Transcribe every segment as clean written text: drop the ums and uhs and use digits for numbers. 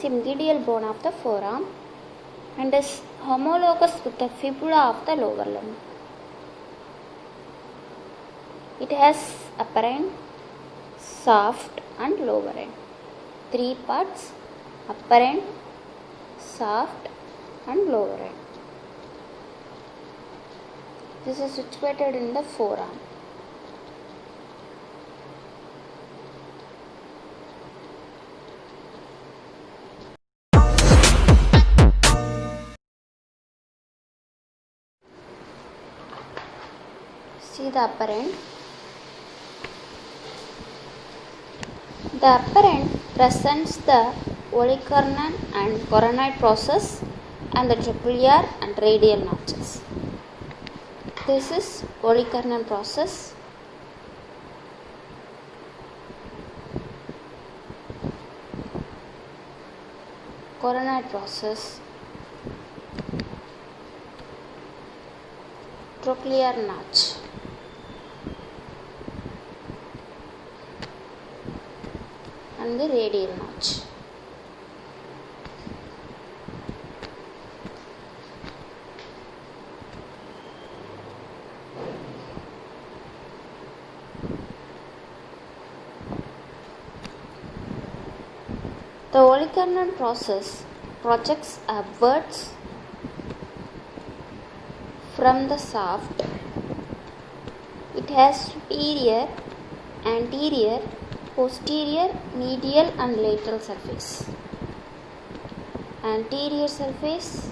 symphysial bone of the forearm and is homologous with the fibula of the lower limb. It has upper end, soft and lower end. 3 parts: upper end, soft and lower end. This is situated in the forearm. See the upper end. The upper end presents the olecranon and coronoid process and the trochlear and radial notches. This is olecranon process. Coronoid process. Trochlear notch. And the radial notch. The olecranon process projects upwards from the shaft. It has superior, anterior, posterior, medial and lateral surface. Anterior surface,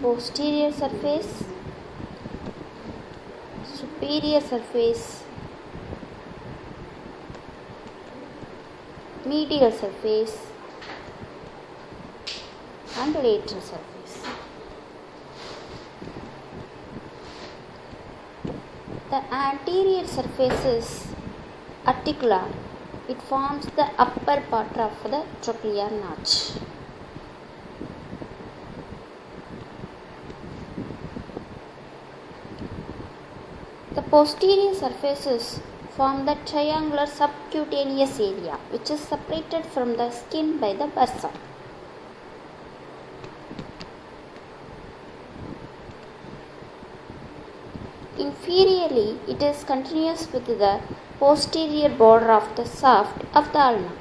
posterior surface, superior surface, medial surface and lateral surface. The anterior surface is articular. It forms the upper part of the trochlear notch. The posterior surfaces form the triangular subcutaneous area which is separated from the skin by the bursa. Inferiorly, it is continuous with the posterior border of the shaft of the ulna.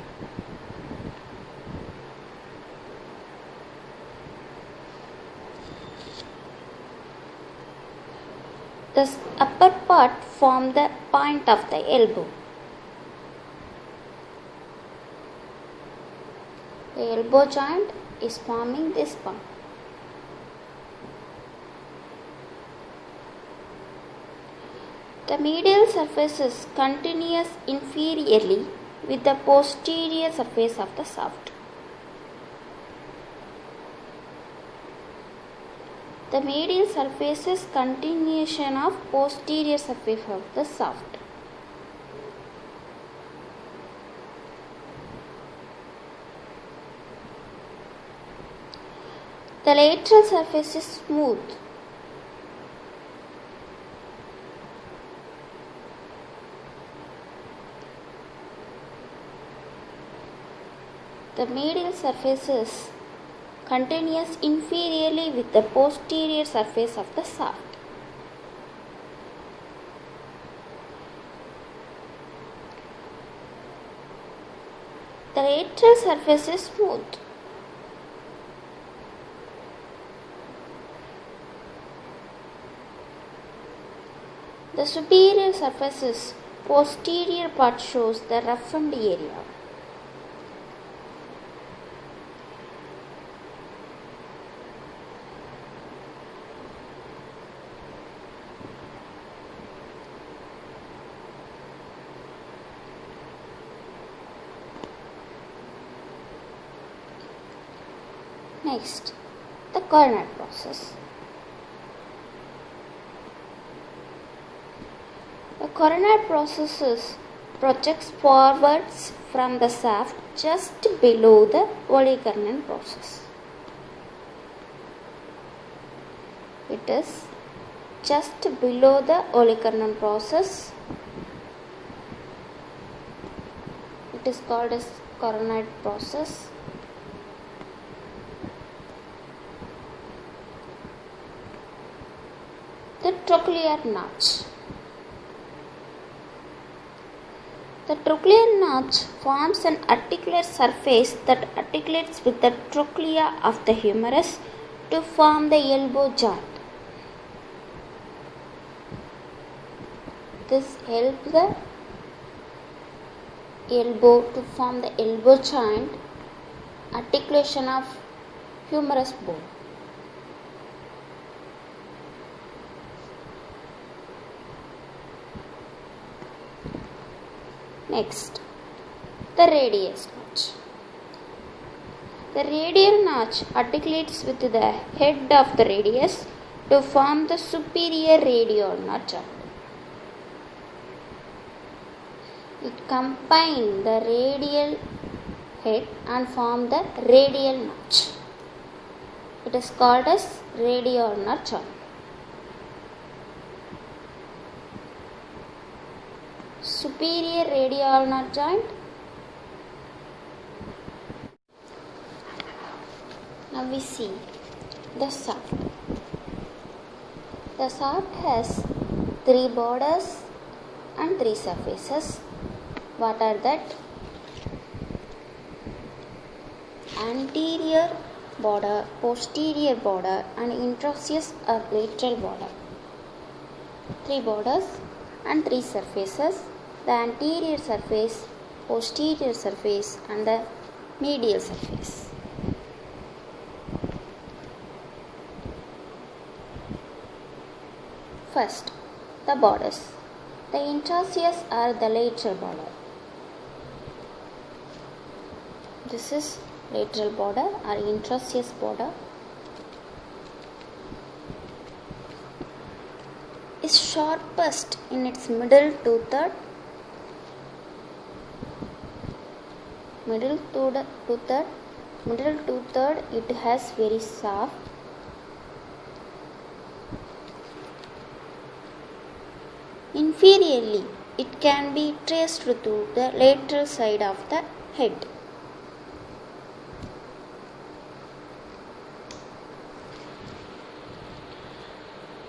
The upper part forms the point of the elbow. The elbow joint is forming this point. The medial surface is continuous inferiorly with the posterior surface of the shaft. The medial surface is continuation of posterior surface of the shaft. The lateral surface is smooth. The medial surface is continuous inferiorly with the posterior surface of the shaft. The lateral surface is smooth. The superior surface is posterior part shows the roughened area. Next, the coronoid process. The coronoid process projects forwards from the shaft just below the olecranon process. It is just below the olecranon process. It is called as coronoid process. The trochlear notch. The trochlear notch forms an articular surface that articulates with the trochlea of the humerus to form the elbow joint. This helps the elbow to form the elbow joint, articulation of humerus bone. Next, the radius notch. The radial notch articulates with the head of the radius to form the superior radial notch. It combines the radial head and form the radial notch. It is called as radial notch. Superior radial notch joint. Now we see the shaft. The shaft has 3 borders and 3 surfaces. What are that? Anterior border, posterior border, and interosseous or lateral border. 3 borders and 3 surfaces. The anterior surface, posterior surface, and the medial surface. First, the borders. The interosseous are the lateral border. This is lateral border or interosseous border. Is sharpest in its middle two-third. Middle two-third it has very soft. Inferiorly, it can be traced through the lateral side of the head.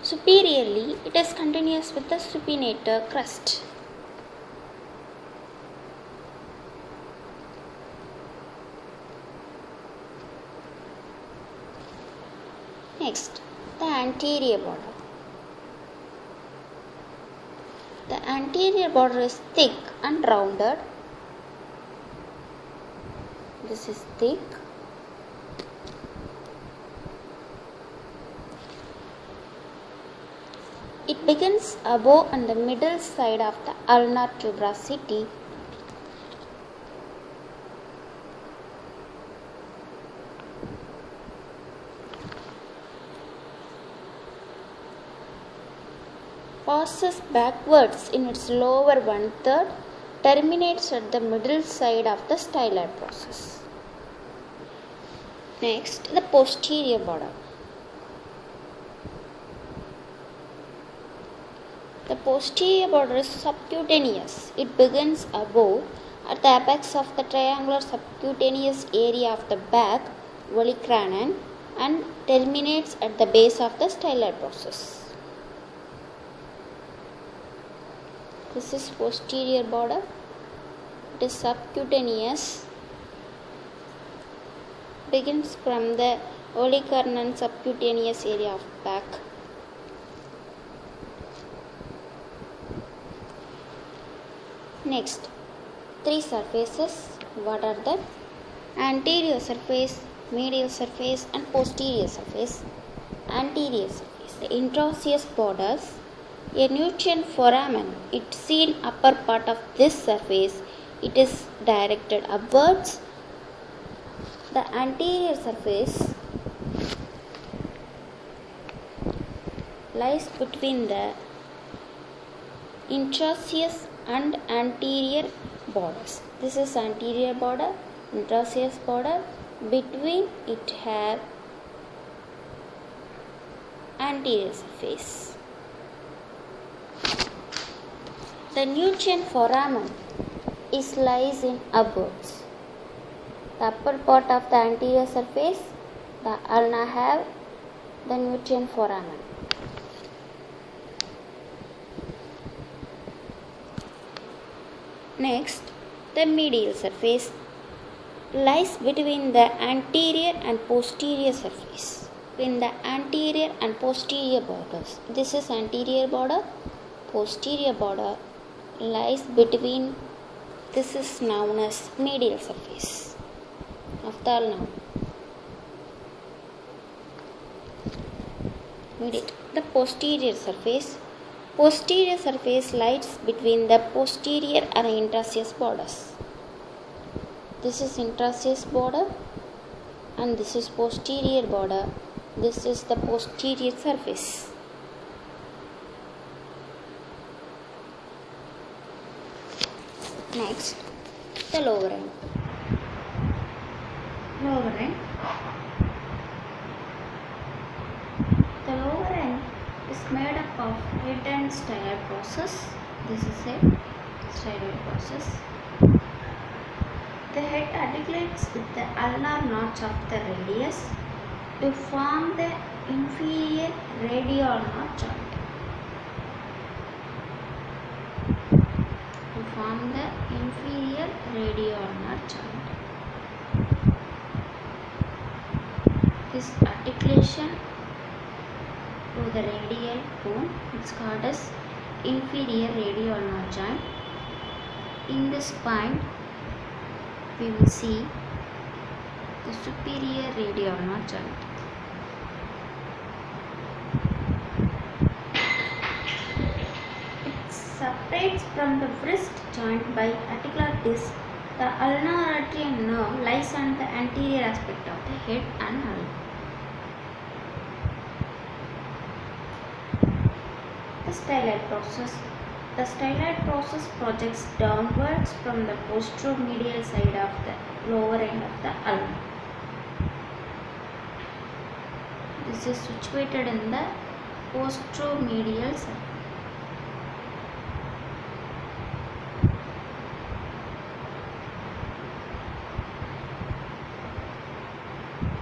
Superiorly, it is continuous with the supinator crest. Next, the anterior border. The anterior border is thick and rounded. This is thick. It begins above on the middle side of the ulnar tuberosity. Passes backwards in its lower one-third, terminates at the middle side of the styloid process. Next, the posterior border. The posterior border is subcutaneous. It begins above at the apex of the triangular subcutaneous area of the back, olecranon, and terminates at the base of the styloid process. This is posterior border. It is subcutaneous. Begins from the olecranon subcutaneous area of back. Next, 3 surfaces. What are that? Anterior surface, medial surface, and posterior surface. Anterior surface. The interosseous borders. A nutrient foramen. It's seen upper part of this surface. It is directed upwards. The anterior surface lies between the interosseous and anterior borders. This is anterior border, interosseous border. Between it have anterior surface. The nutrient foramen lies in upwards. The upper part of the anterior surface, the ulna have the nutrient foramen. Next, the medial surface lies between the anterior and posterior surface, in the anterior and posterior borders. This is anterior border, posterior border lies between. This is known as medial surface of the ulna. The posterior surface. Posterior surface lies between the posterior and interosseous borders. This is interosseous border and this is posterior border. This is the posterior surface. Next, the lower end. Lower end. The lower end is made up of head and styloid process. This is a styloid process. The head articulates with the ulnar notch of the radius to form the inferior radioulnar joint. To form the inferior radioulnar joint. This articulation to the radial bone is called as inferior radioulnar joint. In the spine, we will see the superior radioulnar joint. It separates from the wrist joint by articular disc. The ulnar artery and nerve lies on the anterior aspect of the head and ulna. The styloid process. The styloid process projects downwards from the posteromedial side of the lower end of the ulna. This is situated in the posteromedial side.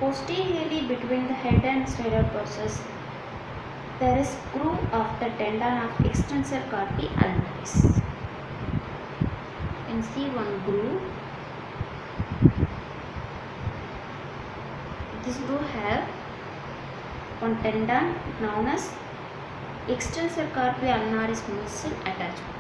Posteriorly between the head and styloid process, there is groove of the tendon of extensor carpi ulnaris. You can see one groove. This groove have one tendon known as extensor carpi ulnaris muscle attachment.